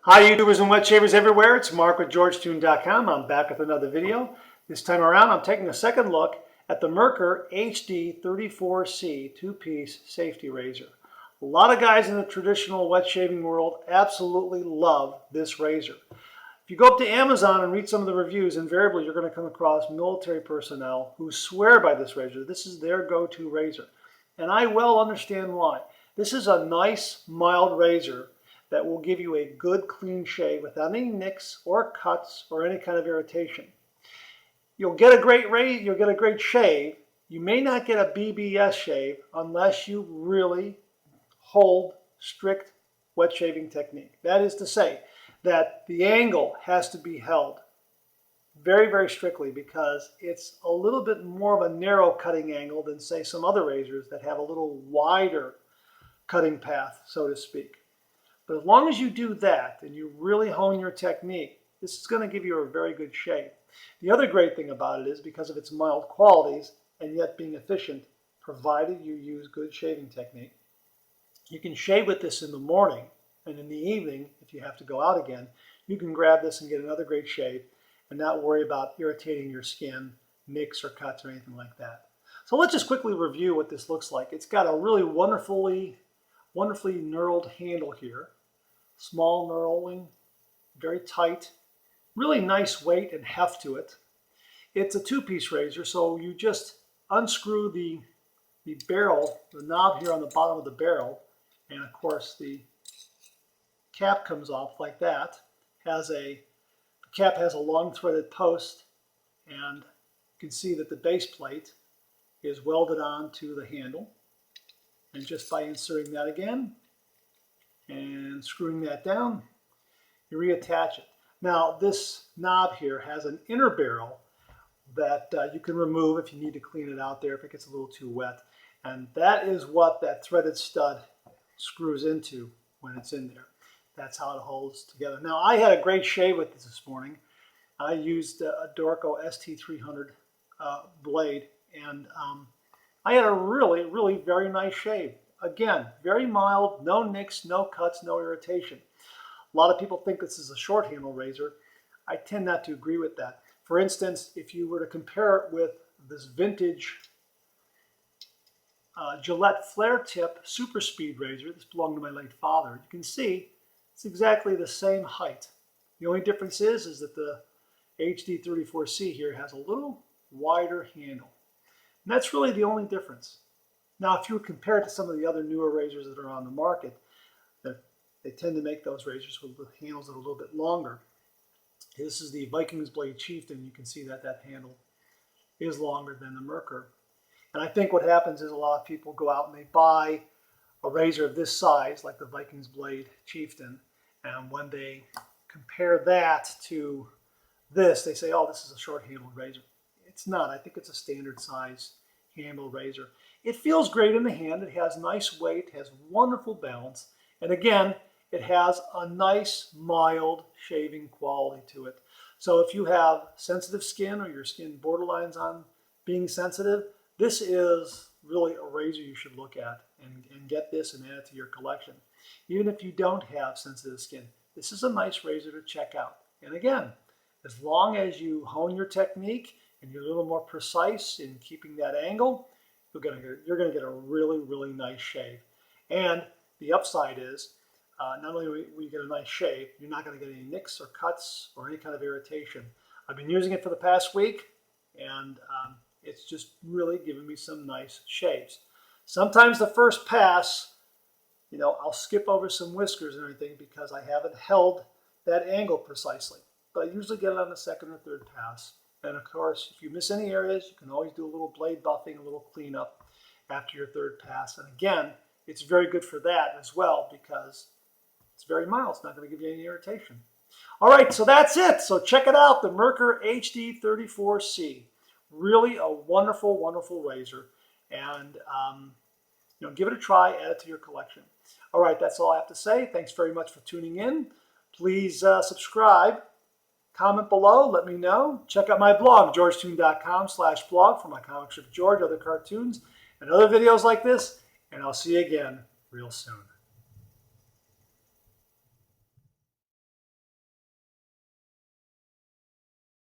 Hi YouTubers and wet shavers everywhere, it's Mark with GeorgeToon.com. I'm back with another video. This time around I'm taking a second look at the Merkur HD34C two-piece safety razor. A lot of guys in the traditional wet shaving world absolutely love this razor. If you go up to Amazon and read some of the reviews, invariably you're going to come across military personnel who swear by this razor. This is their go-to razor. And I well understand why. This is a nice, mild razor that will give you a good clean shave without any nicks or cuts or any kind of irritation. You'll get a great shave. You may not get a BBS shave unless you really hold strict wet shaving technique. That is to say that the angle has to be held very, very strictly because it's a little bit more of a narrow cutting angle than, say, some other razors that have a little wider cutting path, so to speak. But as long as you do that and you really hone your technique, this is going to give you a very good shave. The other great thing about it is because of its mild qualities and yet being efficient, provided you use good shaving technique, you can shave with this in the morning, and in the evening, if you have to go out again, you can grab this and get another great shave and not worry about irritating your skin, nicks or cuts or anything like that. So let's just quickly review what this looks like. It's got a really wonderfully knurled handle here. Small knurling, very tight, really nice weight and heft to it. It's a two-piece razor, so you just unscrew the barrel, the knob here on the bottom of the barrel, and of course the cap comes off like that. The cap has a long threaded post, and you can see that the base plate is welded onto the handle. And just by inserting that again and screwing that down, you reattach it. Now this knob here has an inner barrel that you can remove if you need to clean it out there if it gets a little too wet. And that is what that threaded stud screws into when it's in there. That's how it holds together. Now I had a great shave with this morning. I used a Dorco ST300 blade, and I had a really very nice shave. Again, very mild, no nicks, no cuts, no irritation. A lot of people think this is a short handle razor. I tend not to agree with that. For instance, if you were to compare it with this vintage Gillette flare tip super speed razor, this belonged to my late father, you can see it's exactly the same height. The only difference is that the HD34C here has a little wider handle. And that's really the only difference. Now, if you would compare it to some of the other newer razors that are on the market, they tend to make those razors with handles that are a little bit longer. This is the Vikings Blade Chieftain. You can see that that handle is longer than the Merkur. And I think what happens is a lot of people go out and they buy a razor of this size, like the Vikings Blade Chieftain, and when they compare that to this, they say, oh, this is a short-handled razor. It's not. I think it's a standard size handle razor. It feels great in the hand. It has nice weight, has wonderful balance, and again, it has a nice, mild shaving quality to it. So if you have sensitive skin or your skin borderlines on being sensitive, this is really a razor you should look at and get this and add it to your collection. Even if you don't have sensitive skin, this is a nice razor to check out. And again, as long as you hone your technique and you're a little more precise in keeping that angle, you're going to get a really nice shave. And the upside is, not only will you get a nice shave, you're not going to get any nicks or cuts or any kind of irritation. I've been using it for the past week, and it's just really given me some nice shaves. Sometimes the first pass, I'll skip over some whiskers and everything because I haven't held that angle precisely. But I usually get it on the second or third pass. And of course, if you miss any areas, you can always do a little blade buffing, a little cleanup after your third pass. And again, it's very good for that as well because it's very mild. It's not going to give you any irritation. All right, so that's it. So check it out, the Merkur HD34C. Really a wonderful razor. And give it a try, add it to your collection. All right, that's all I have to say. Thanks very much for tuning in. Please subscribe. Comment below, let me know. Check out my blog, GeorgeToon.com/blog for my comic strip George, other cartoons, and other videos like this. And I'll see you again real soon.